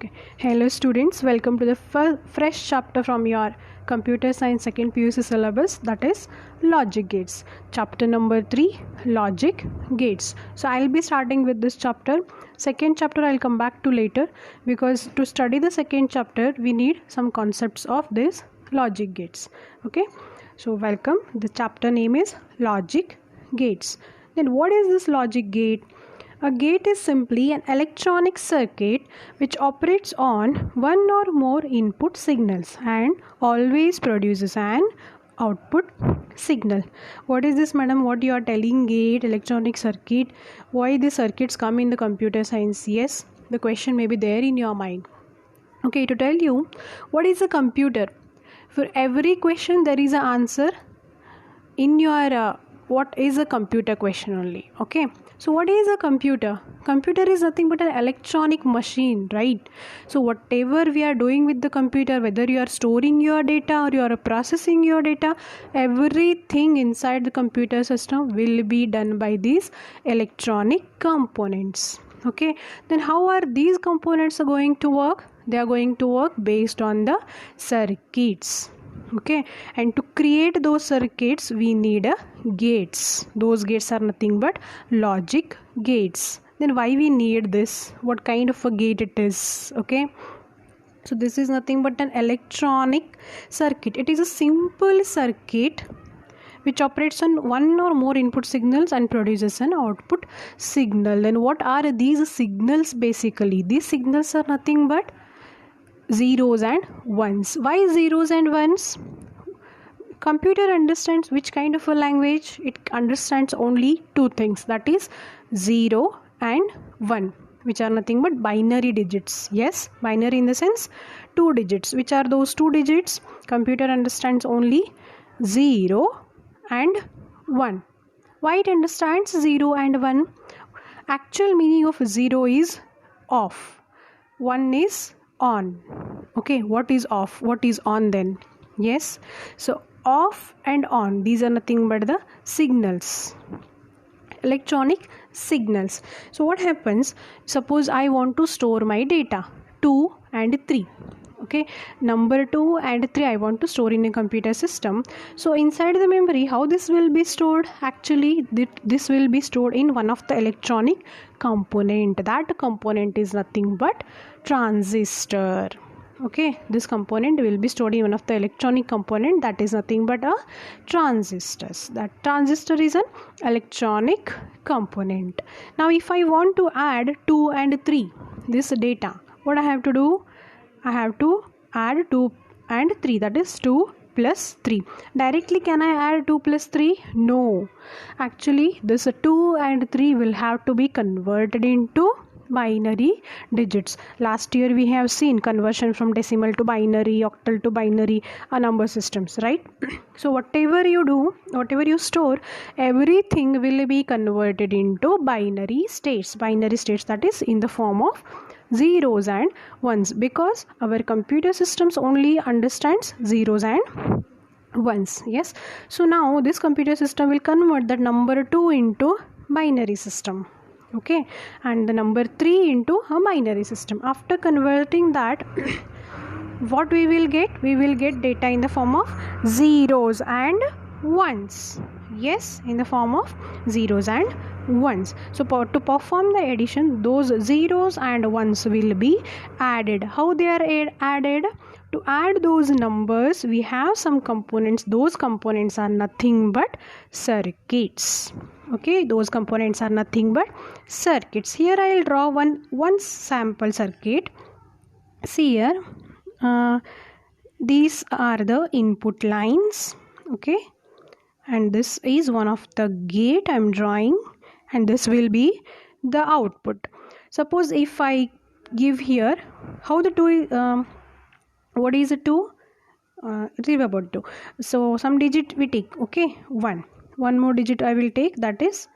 Okay. Hello students, welcome to the fresh chapter from your computer science second PUC syllabus, that is logic gates. Chapter number 3, logic gates. So I'll be starting with this chapter. Second chapter I'll come back to later, because to study the second chapter we need some concepts of this logic gates. Okay. So welcome. The chapter name is logic gates. Then what is this logic gate? A gate is simply an electronic circuit which operates on one or more input signals and always produces an output signal. What is this, madam? What you are telling? Gate, electronic circuit. Why the circuits come in the computer science? Yes, the question may be there in your mind. Okay, to tell you what is a computer. For every question there is an answer in your what is a computer question only. Okay, so what is a computer? Computer is nothing but an electronic machine, right? So whatever we are doing with the computer, whether you are storing your data or you are processing your data, everything inside the computer system will be done by these electronic components. Okay, then how are these components going to work? They are going to work based on the circuits. Okay, and to create those circuits we need gates. Those gates are nothing but logic gates. Then why we need this? What kind of a gate it is? Okay, so this is nothing but an electronic circuit. It is a simple circuit which operates on one or more input signals and produces an output signal. Then what are these signals? Basically these signals are nothing but zeros and ones. Why zeros and ones? Computer understands which kind of a language? It understands only two things, that is 0 and 1, which are nothing but binary digits. Yes, binary in the sense two digits. Which are those two digits? Computer understands only 0 and 1. Why it understands 0 and 1? Actual meaning of 0 is off, 1 is on. Okay, what is off? What is on then? Yes, so off and on, these are nothing but the signals, electronic signals. So what happens? Suppose I want to store my data 2 and 3. Okay, number 2 and 3 I want to store in a computer system. So inside the memory, how this will be stored? Actually this will be stored in one of the electronic component. That component is nothing but transistor. Okay, this component will be stored in one of the electronic component, that is nothing but a transistors. That transistor is an electronic component. Now if I want to add 2 and 3 this data, what I have to do? I have to add 2 and 3, that is 2 plus 3. Directly can I add 2 plus 3? No. Actually this 2 and 3 will have to be converted into binary digits. Last year we have seen conversion from decimal to binary, octal to binary, number systems, right? So whatever you do, whatever you store, everything will be converted into binary states. Binary states, that is in the form of zeros and ones, because our computer systems only understands zeros and ones. Yes, so now this computer system will convert that number 2 into binary system. Okay, and the number 3 into a binary system. After converting that what we will get? We will get data in the form of zeros and ones. Yes, in the form of zeros and ones. So to perform the addition, those zeros and ones will be added. How they are added? To add those numbers we have some components. Those components are nothing but circuits. Okay, those components are nothing but circuits. Here I will draw one sample circuit. See here, these are the input lines. Okay, and this is one of the gate I am drawing, and this will be the output. Suppose if I give here, how the 2 what is a 2? It is about 2. So some digit we take. Okay, 1 more digit I will take, that is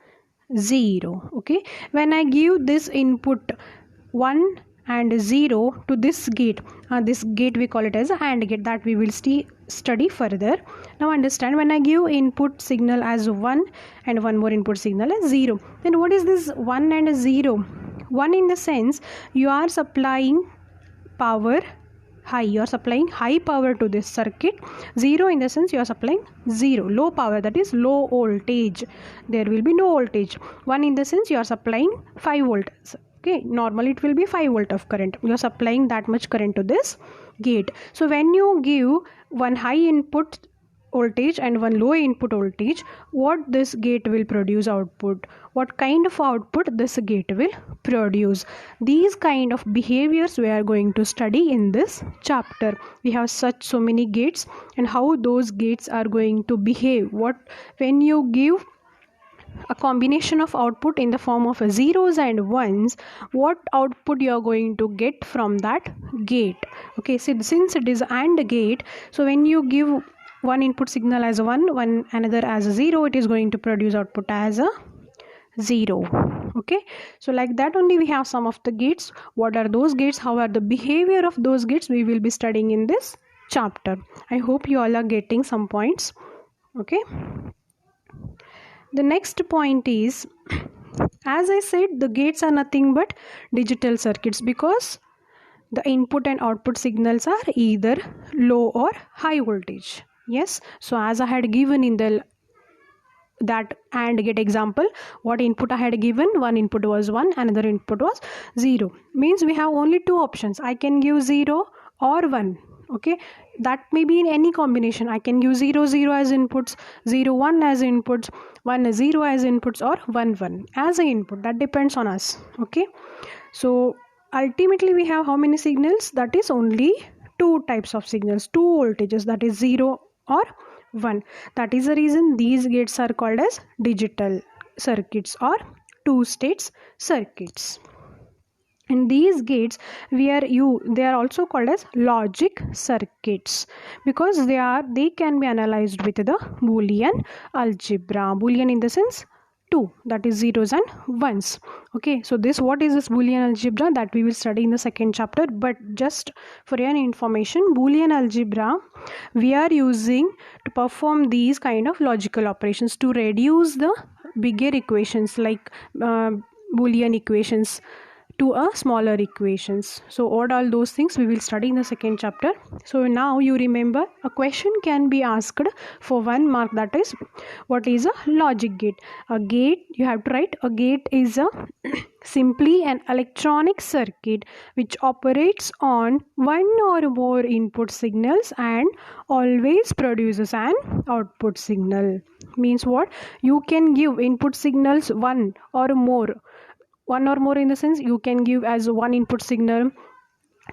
0. Okay, when I give this input 1 and 0 to this gate we call it as a AND gate, that we will study further. Now understand, when I give input signal as 1 and one more input signal as 0, then what is this 1 and 0? 1 in the sense you are supplying power high, you are supplying high power to this circuit. 0 in the sense you are supplying 0, low power, that is low voltage, there will be no voltage. 1 in the sense you are supplying 5 volts. Okay, normally it will be 5 volt of current, you are supplying that much current to this gate. So when you give one high input voltage and one low input voltage, what this gate will produce output, what kind of output this gate will produce, these kind of behaviors we are going to study in this chapter. We have such so many gates and how those gates are going to behave, what when you give a combination of output in the form of zeros and ones, what output you are going to get from that gate. Okay, so since it is AND gate, so when you give one input signal as a 1, another as a 0, it is going to produce output as a 0. Okay, so like that only we have some of the gates. What are those gates, how are the behavior of those gates, we will be studying in this chapter. I hope you all are getting some points. Okay, the next point is, as I said, the gates are nothing but digital circuits because the input and output signals are either low or high voltage. Yes, so as I had given in that AND gate example, what input I had given, one input was 1, another input was 0, means we have only two options, I can give 0 or 1. Okay, that may be in any combination, I can give 0 0 as inputs, 0 1 as inputs, 1 0 as inputs, or 1 1 as an input, that depends on us. Okay, so ultimately we have how many signals, that is only two types of signals, two voltages, that is 0 or 1. That is the reason these gates are called as digital circuits or two states circuits. And these gates they are also called as logic circuits because they can be analyzed with the Boolean algebra. Boolean in the sense 2, that is zeros and ones. Okay, so what is this Boolean algebra, that we will study in the second chapter, but just for your information, Boolean algebra we are using to perform these kind of logical operations to reduce the bigger equations like Boolean equations to a smaller equations. So what all those things we will study in the second chapter. So now you remember, a question can be asked for 1 mark, that is what is a logic gate. A gate, you have to write, a gate is a simply an electronic circuit which operates on one or more input signals and always produces an output signal. Means what, you can give input signals one or more in the sense you can give as one input signal,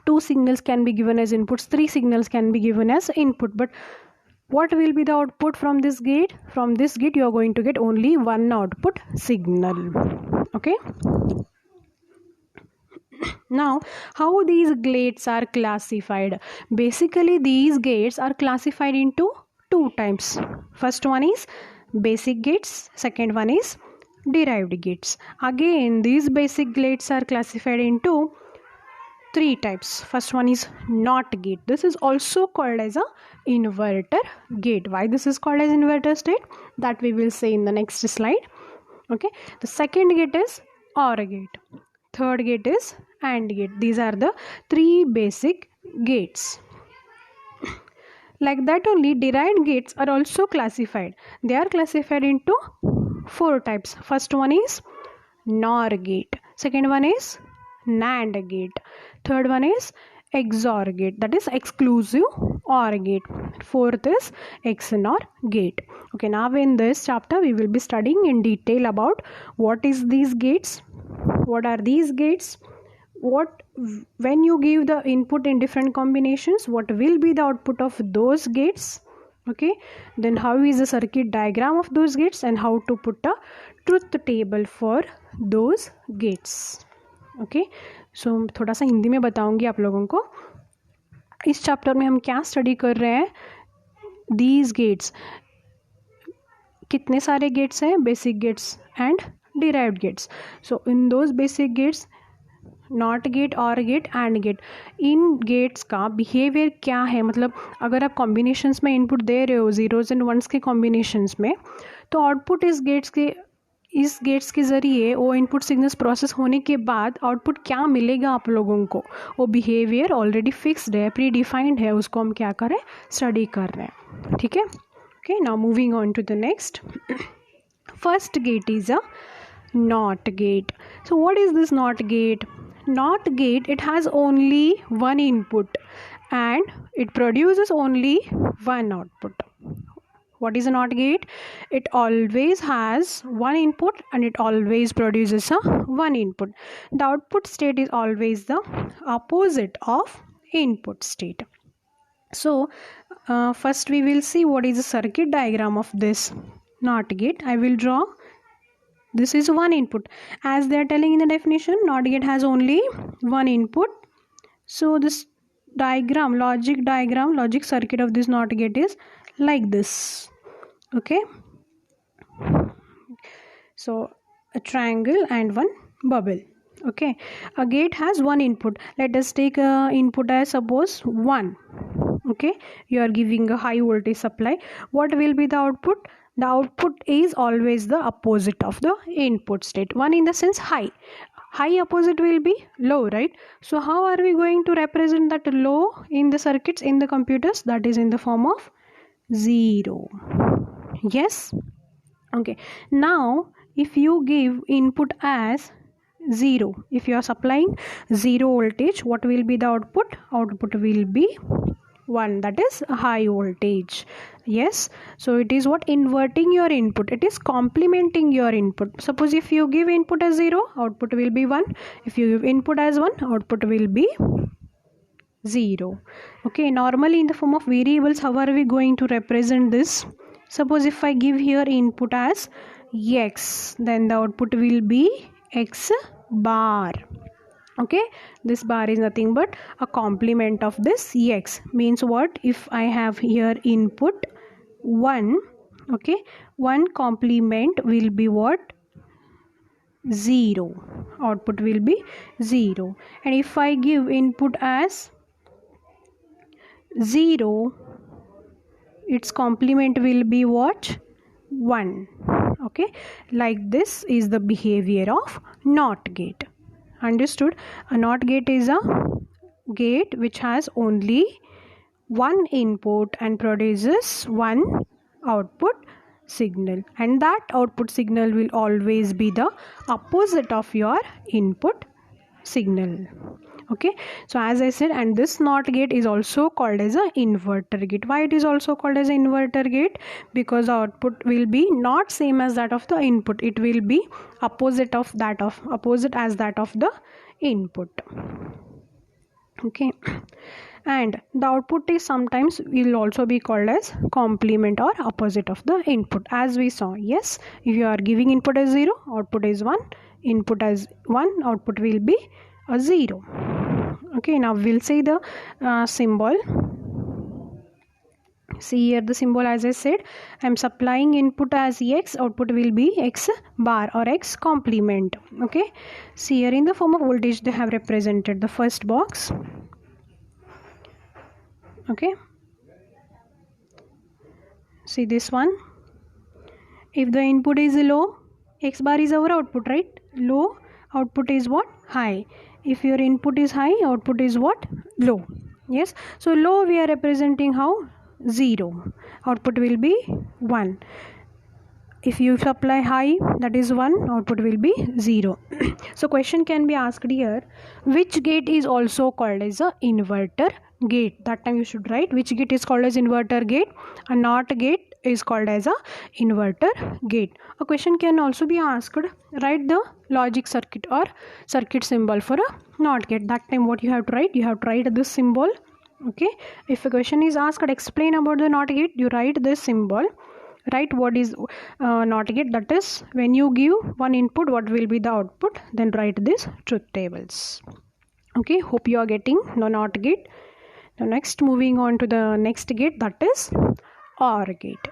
2 signals can be given as inputs, 3 signals can be given as input, but what will be the output from this gate? From this gate you are going to get only one output signal. Okay, now how these gates are classified? Basically these gates are classified into two types. First one is basic gates, second one is derived gates. Again, these basic gates are classified into 3 types. First one is NOT gate. This is also called as a inverter gate. Why this is called as inverter state? That we will say in the next slide. Okay, the second gate is OR gate. Third gate is AND gate. These are the 3 basic gates. Like that only, derived gates are also classified. They are classified into 4 types. First one is NOR gate. Second one is NAND gate. Third one is XOR gate, that is exclusive OR gate. Fourth is XNOR gate. Okay, now in this chapter we will be studying in detail about what is these gates, what are these gates, when you give the input in different combinations, what will be the output of those gates. Okay, then how is the circuit diagram of those gates and how to put a truth table for those gates. Okay, so थोड़ा सा हिंदी में बताऊंगी आप लोगों को. इस chapter में हम क्या स्टडी कर रहे हैं, these gates, कितने सारे gates हैं, basic gates and derived gates. So in those basic gates, not gate, or gate, and gate, इन गेट्स का बिहेवियर क्या है, मतलब अगर आप कॉम्बिनेशंस में इनपुट दे रहे हो, ज़ीरोज़ एंड वंस के कॉम्बिनेशंस में, तो आउटपुट इस गेट्स के इस गेट्स के ज़रिए वो इनपुट सिग्नल्स प्रोसेस होने के बाद आउटपुट क्या मिलेगा आप लोगों को, वो बिहेवियर ऑलरेडी फिक्स्ड है, प्री डिफाइंड है, उसको हम क्या करें, स्टडी कर रहे हैं. ठीक है. Okay, now moving on to the next. First gate is a NOT gate. So what is this NOT gate? NOT gate, it has only one input and it produces only one output. What is a NOT gate? It always has one input and it always produces a one input. The output state is always the opposite of input state. So first we will see what is the circuit diagram of this NOT gate. I will draw. This is one input. As they are telling in the definition, NOT gate has only one input. So this diagram, logic circuit of this NOT gate is like this. Okay. So a triangle and one bubble. Okay. A gate has one input. Let us take a input as suppose 1. Okay. You are giving a high voltage supply. What will be the output? The output is always the opposite of the input state. 1 in the sense high. High opposite will be low, right? So how are we going to represent that low in the circuits, in the computers? That is in the form of 0. Yes? Okay. Now, if you give input as 0, if you are supplying 0 voltage, what will be the output? Output will be 1, that is high voltage. Yes, so it is what, inverting your input, it is complementing your input. Suppose if you give input as 0, output will be 1. If you give input as 1, output will be 0. Okay, normally in the form of variables, how are we going to represent this? Suppose if I give here input as x, then the output will be x bar. Okay, this bar is nothing but a complement of this x. Means what? If I have here input 1, okay, 1 complement will be what? 0. Output will be 0. And if I give input as 0, its complement will be what? 1. Okay, like this is the behavior of NOT gate. Understood? A NOT gate is a gate which has only one input and produces one output signal, and that output signal will always be the opposite of your input signal. Okay, so as I said, and this NOT gate is also called as a inverter gate. Why it is also called as an inverter gate? Because the output will be not same as that of the input, it will be opposite as that of the input. Okay, and the output is sometimes will also be called as complement or opposite of the input, as we saw. Yes, if you are giving input as 0, output is 1, input as 1, output will be a 0. Okay, now we'll see the symbol. See here the symbol, as I said, I am supplying input as x, output will be x bar or x complement. Okay, see here in the form of voltage they have represented the first box. Okay, see this one. If the input is low, x bar is our output, right? Low, output is what? High. If your input is high, output is what? Low. Yes, so low we are representing how? 0. Output will be 1. If you supply high, that is 1, output will be 0. So question can be asked here, which gate is also called as a inverter gate? That time you should write which gate is called as inverter gate. A NOT gate is called as a inverter gate. A question can also be asked, write the logic circuit or circuit symbol for a NOT gate. That time what you have to write? You have to write this symbol. Okay, if a question is asked, explain about the NOT gate, you write this symbol. Write what is NOT gate, that is when you give one input, what will be the output, then write this truth tables. Okay, hope you are getting the NOT gate. Now next, moving on to the next gate, that is OR gate.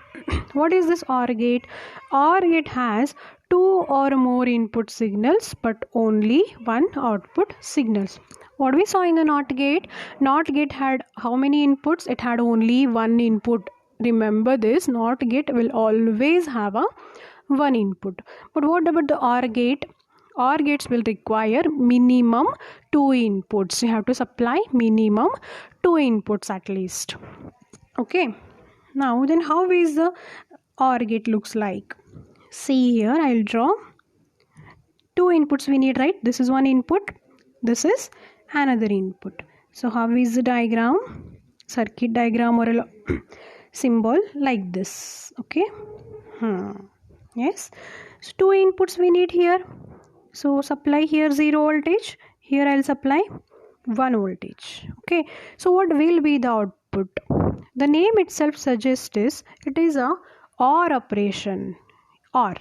What is this OR gate? OR gate has 2 or more input signals but only one output signals. What we saw in the NOT gate had how many inputs? It had only one input. Remember this, NOT gate will always have a one input. But what about the OR gate? OR gates will require minimum 2 inputs. You have to supply minimum 2 inputs at least. Okay, now then how is the OR gate looks like? See here, I'll draw 2 inputs we need, right? This is one input, this is another input. So how is the diagram? Circuit diagram or a symbol like this. Okay, yes, so 2 inputs we need here. So supply here 0 voltage, here I'll supply 1 voltage. Okay, so what will be the output? The name itself suggests it is a OR operation. OR.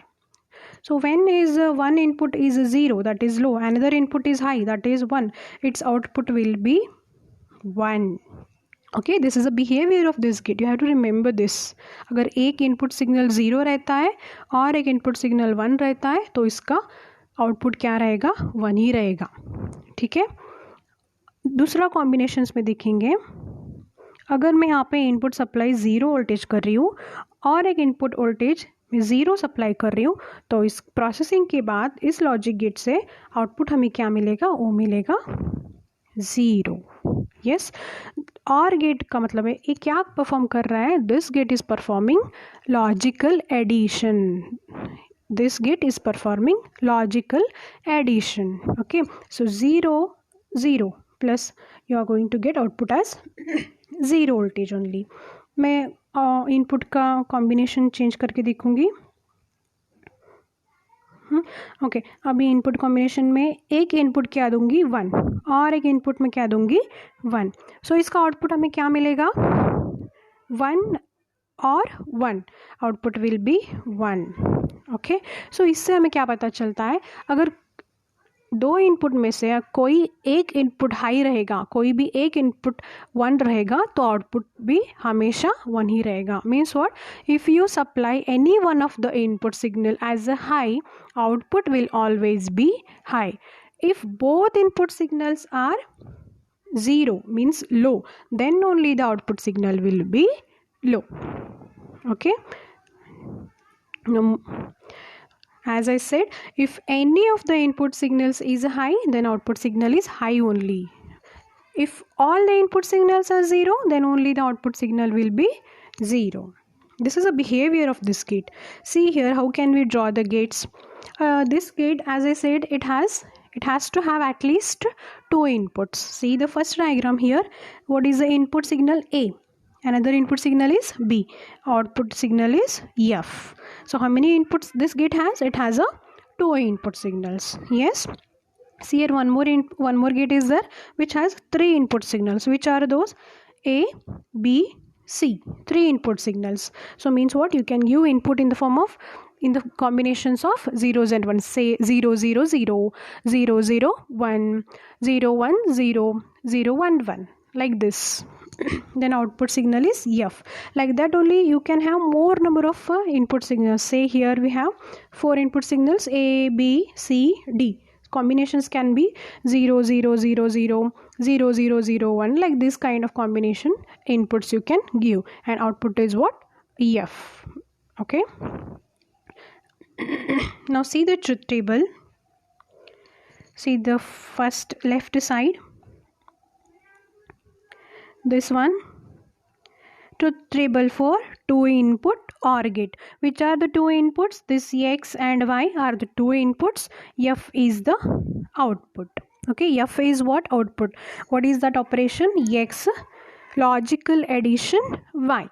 So when is one input is 0, that is low, another input is high, that is 1, its output will be 1. Okay, this is a behavior of this gate. You have to remember this. अगर एक input signal 0 रहता है और एक input signal 1 रहता है तो इसका आउटपुट क्या रहेगा? 1 ही रहेगा. ठीक है. दूसरा कॉम्बिनेशंस में देखेंगे, अगर मैं यहाँ पे इनपुट सप्लाई 0 वोल्टेज कर रही हूँ और एक इनपुट वोल्टेज 0 सप्लाई कर रही हूँ तो इस प्रोसेसिंग के बाद इस लॉजिक गेट से आउटपुट हमें क्या मिलेगा? वो मिलेगा 0. यस, OR गेट का मतलब है ये क्या परफॉर्म कर रहा है? This gate is performing logical addition. This gate is performing logical addition. Okay, so 0 0 plus you are going to get output as 0 voltage only. मैं इनपुट का कॉम्बिनेशन चेंज करके देखूंगी. ओके, अभी इनपुट कॉम्बिनेशन में एक इनपुट क्या दूंगी? 1 और एक इनपुट में क्या दूंगी? 1. सो इसका आउटपुट हमें क्या मिलेगा? 1 और 1. Output will be 1. ओके, सो इससे हमें क्या पता चलता है? अगर 2 इनपुट में से कोई एक इनपुट हाई रहेगा, कोई भी एक इनपुट 1 रहेगा तो आउटपुट भी हमेशा 1 ही रहेगा. Means what? If you supply any one of the input signal as a high, output will always be high. If both input signals are 0 means low, then only the output signal will be low. Okay, as I said, if any of the input signals is high, then output signal is high only. If all the input signals are 0, then only the output signal will be 0. This is a behavior of this gate. See here, how can we draw the gates? This gate, as I said, it has to have at least 2 inputs. See the first diagram here. What is the input signal? A. Another input signal is B. Output signal is F. So how many inputs this gate has? It has a 2 input signals. Yes. See here, one more gate is there which has 3 input signals. Which are those? A, B, C. 3 input signals. So means what? You can give input in the form of in the combinations of zeros and ones. Say 0 0 0, 0 0 1, 0 1 0, 0 1 1, like this. Then output signal is F. Like that only you can have more number of input signals. Say here we have 4 input signals, A, B, C, D. Combinations can be 0 0 0 0, 0 0 0 1, like this kind of combination inputs you can give, and output is what? F. Okay. Now see the truth table. See the first left side. This one, truth table for 2 input OR gate. Which are the 2 inputs? This X and Y are the 2 inputs. F is the output. Okay, F is what? Output. What is that operation? X, logical addition Y.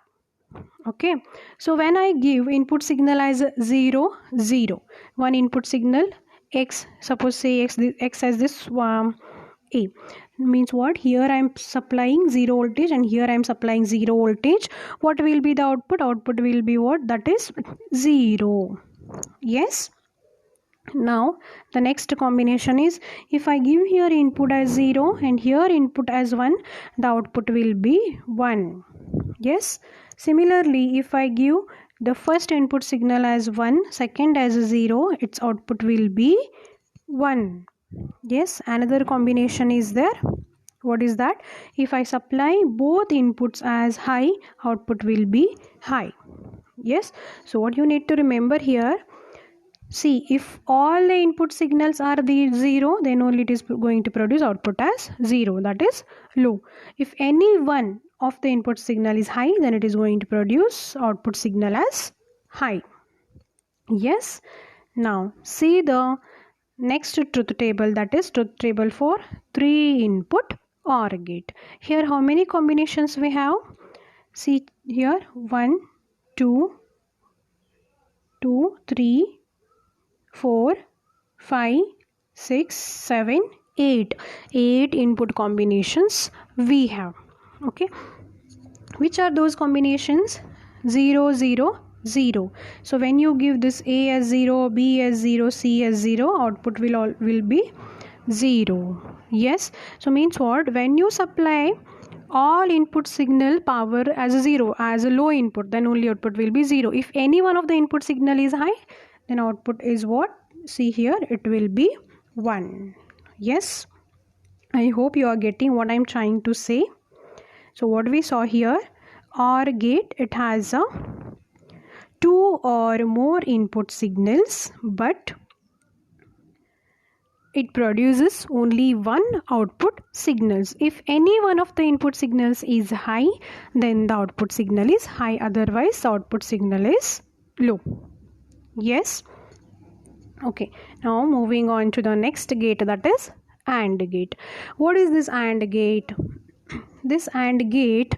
Okay, so when I give input signal as 0 0, one input signal X, suppose say X as this A, means what? Here I am supplying 0 voltage and here I am supplying 0 voltage. What will be the output? Output will be what? That is 0. Yes. Now the next combination is, if I give here input as 0 and here input as 1, the output will be 1. Yes. Similarly, if I give the first input signal as 1, second as 0, its output will be 1. Yes, another combination is there. What is that? If I supply both inputs as high, output will be high. Yes, so what you need to remember here, See, if all the input signals are the 0, then only it is going to produce output as 0, that is low. If any one of the input signal is high, then it is going to produce output signal as high. Yes. Now see the next truth table, that is truth table for 3 input OR gate. Here how many combinations we have? See here 1, 2, 3, 4, 5, 6, 7, 8. 8 input combinations we have. Okay. Which are those combinations? 0, 0, 0. So when you give this A as 0, B as 0, C as 0, output will be 0. Yes. So means what? When you supply all input signal power as a 0, as a low input, then only output will be 0. If any one of the input signal is high, then output is what? See here, it will be 1. Yes. I hope you are getting what I am trying to say. So what we saw here, OR gate, it has a 2 or more input signals, but it produces only one output signals. If any one of the input signals is high, then the output signal is high, otherwise the output signal is low. Yes. Okay, now moving on to the next gate, that is AND gate. What is this AND gate? This AND gate,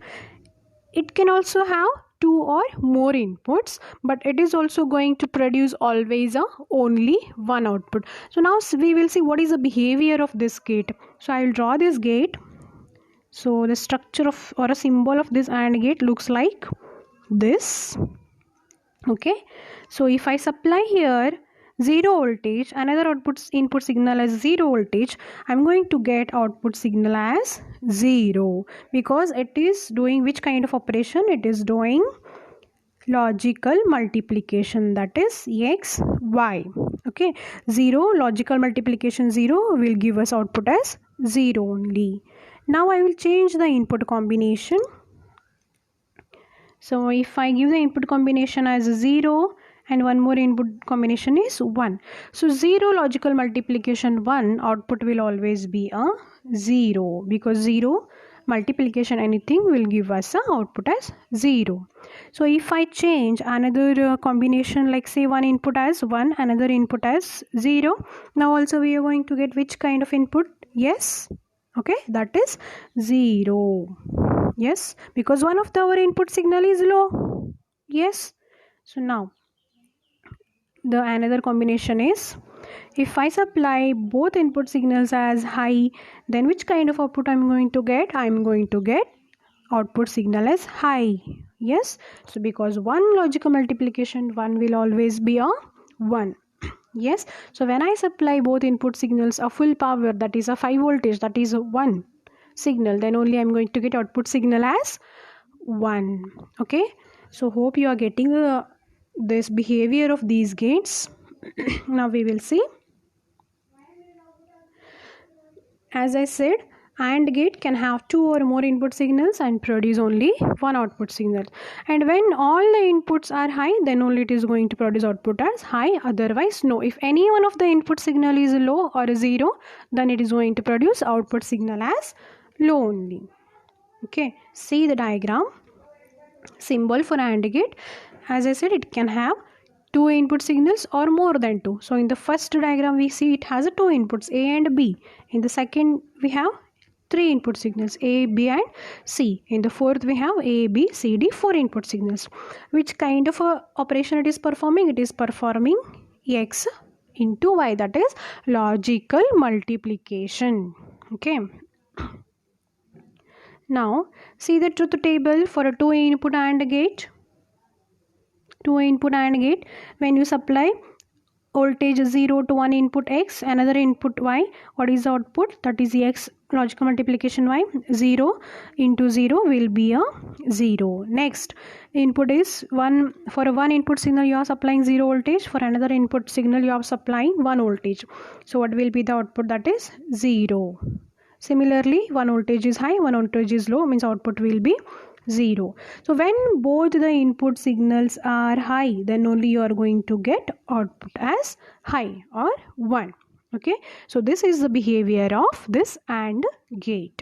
it can also have 2 or more inputs, but it is also going to produce always only one output. So now we will see what is the behavior of this gate. So I will draw this gate. So the structure of or a symbol of this AND gate looks like this. Okay, so if I supply here 0 voltage, another input signal as 0 voltage, I'm going to get output signal as 0, because it is doing which kind of operation? It is doing logical multiplication, that is x, y. Okay, 0 logical multiplication 0 will give us output as 0 only. Now I will change the input combination. So if I give the input combination as 0 and one more input combination is 1. So 0 logical multiplication 1, output will always be a 0, because 0 multiplication anything will give us a output as 0. So if I change another combination, like say one input as 1, another input as 0, now also we are going to get which kind of input? Yes. Okay, that is 0. Yes, because one of our input signal is low. Yes. So now the another combination is, if I supply both input signals as high, then which kind of output I'm going to get? I'm going to get output signal as high. Yes. So because one logical multiplication 1 will always be a 1. Yes. So when I supply both input signals a full power, that is a 5 voltage, that is a 1 signal, then only I'm going to get output signal as 1. Okay. So hope you are getting this behavior of these gates. Now we will see. As I said, AND gate can have 2 or more input signals and produce only one output signal. And when all the inputs are high, then only it is going to produce output as high, otherwise no. If any one of the input signal is low or 0, then it is going to produce output signal as low only. Okay, see the diagram. Symbol for AND gate, as I said, it can have 2 input signals or more than 2. So in the first diagram we see it has 2 inputs, A and B. In the second we have 3 input signals, A, B and C. In the fourth we have A, B, C, D, 4 input signals. Which kind of a operation it is performing? It is performing x into y, that is logical multiplication. Okay. Now see the truth table for a 2 input AND gate. 2 input AND gate, when you supply voltage 0 to one input x, another input y, what is the output? That is the x logical multiplication y. 0 into 0 will be a 0. Next input is 1. For a one input signal you are supplying 0 voltage, for another input signal you are supplying 1 voltage. So what will be the output? That is 0. Similarly, one voltage is high, one voltage is low, means output will be 0. So when both the input signals are high, then only you are going to get output as high or 1. Okay, so this is the behavior of this AND gate.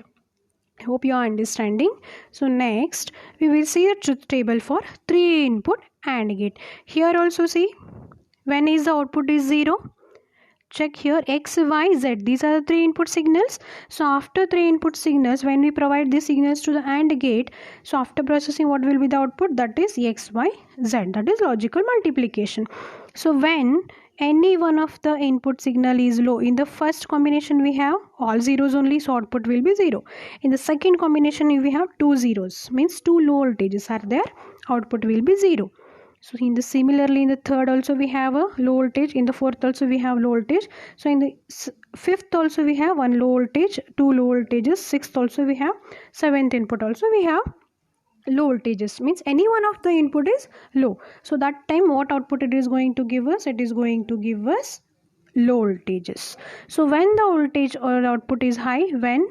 I hope you are understanding. So next we will see the truth table for 3 input AND gate. Here also see, when is the output is 0? Check here, x, y, z. These are the 3 input signals. So after 3 input signals, when we provide these signals to the AND gate, so after processing, what will be the output? That is x, y, z. That is logical multiplication. So when any one of the input signal is low, in the first combination we have all zeros only, so output will be 0. In the second combination we have 2 zeros, means 2 low voltages are there, output will be 0. So in the similarly in the third also we have a low voltage, in the fourth also we have low voltage. So in the fifth also we have one low voltage, 2 low voltages, sixth also we have, seventh input also we have low voltages, means any one of the input is low. So that time what output it is going to give us? It is going to give us low voltages. So when the voltage or output is high, when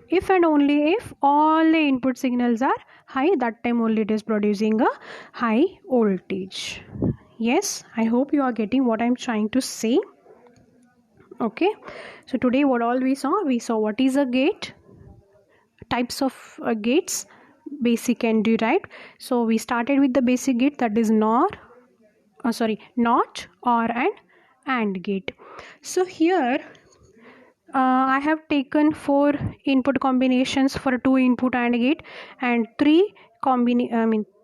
if and only if all the input signals are high, that time only it is producing a high voltage. Yes, I hope you are getting what I am trying to say. Okay, so today what all we saw what is a gate, types of gates, basic and derived. So we started with the basic gate, that is NOT, OR and gate. So here I have taken 4 input combinations for a 2 input AND gate, and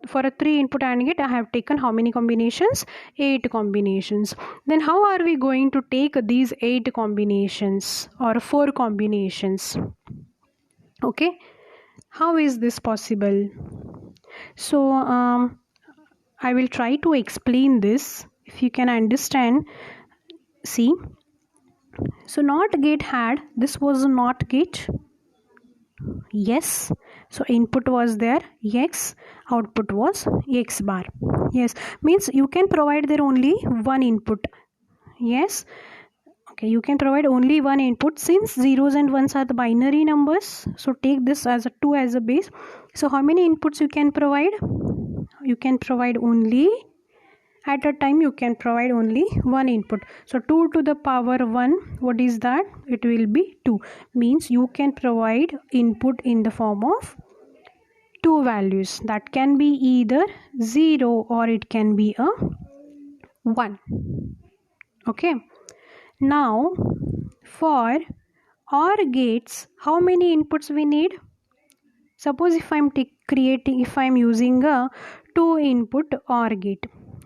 for a 3 input AND gate I have taken how many combinations? 8 combinations. Then how are we going to take these 8 combinations or 4 combinations? Okay, how is this possible? So I will try to explain this, if you can understand. See, so NOT gate had, this was a NOT gate, yes, so input was there x, output was x bar, yes, means you can provide there only one input, yes, okay, you can provide only one input, since zeros and ones are the binary numbers, so take this as a 2 as a base. So how many inputs you can provide? You can provide only, at a time you can provide only one input. So 2 to the power 1, what is that? It will be 2, means you can provide input in the form of 2 values, that can be either 0 or it can be a 1. Okay, now for OR gates, how many inputs we need? Suppose if I am using a 2 input OR gate,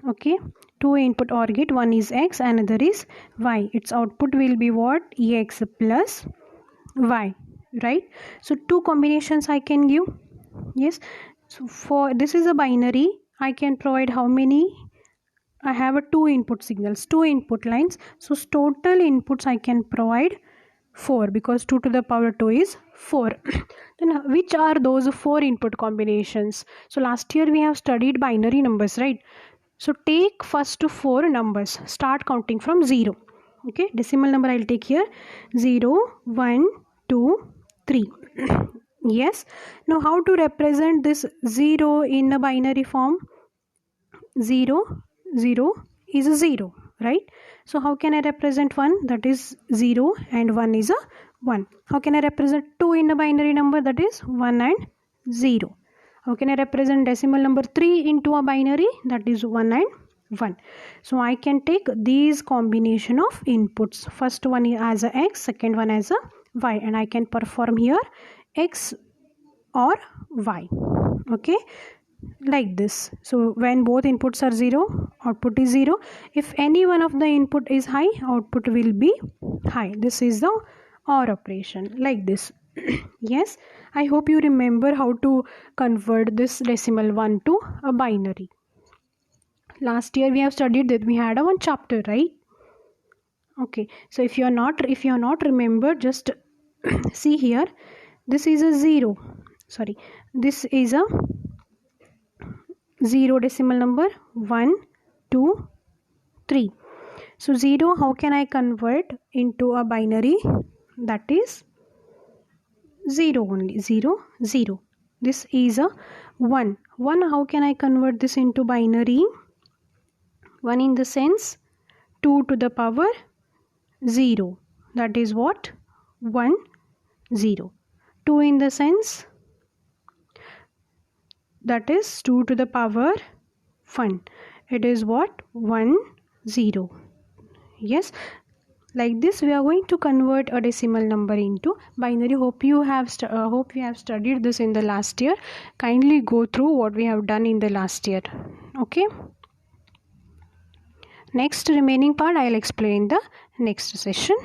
okay, 2 input OR gate, one is x, another is y, its output will be what? X plus y, right? So 2 combinations I can give, yes. So for this is a binary, I can provide how many? I have a 2 input signals, 2 input lines, so total inputs I can provide 4, because 2 to the power 2 is 4. Then which are those 4 input combinations? So last year we have studied binary numbers, right? So take first 4 numbers, start counting from 0. Okay, decimal number I will take here, 0, 1, 2, 3. Yes, now how to represent this 0 in a binary form? 0, 0 is a 0, right? So how can I represent 1? That is 0 and 1 is a 1. How can I represent 2 in a binary number? That is 1 and 0. How can I represent decimal number 3 into a binary? That is 1 and 1. So I can take these combination of inputs. First one as a x, second one as a y, and I can perform here x or y. Okay, like this. So when both inputs are 0, output is 0. If any one of the input is high, output will be high. This is the OR operation, like this. Yes, I hope you remember how to convert this decimal 1 to a binary. Last year we have studied that, we had a one chapter, right? Okay, so if you are not remember, just see here, this is a 0, sorry, this is a 0 decimal number, 1, 2, 3. So 0, how can I convert into a binary? That is 0 only, 0, 0. This is a 1. 1, how can I convert this into binary? 1 in the sense 2 to the power 0. That is what? 1, 0. 2 in the sense, that is 2 to the power 1. It is what? 1, 0. Yes. Like this we are going to convert a decimal number into binary. Hope you have studied this in the last year. Kindly go through what we have done in the last year. Okay. Next remaining part I will explain in the next session.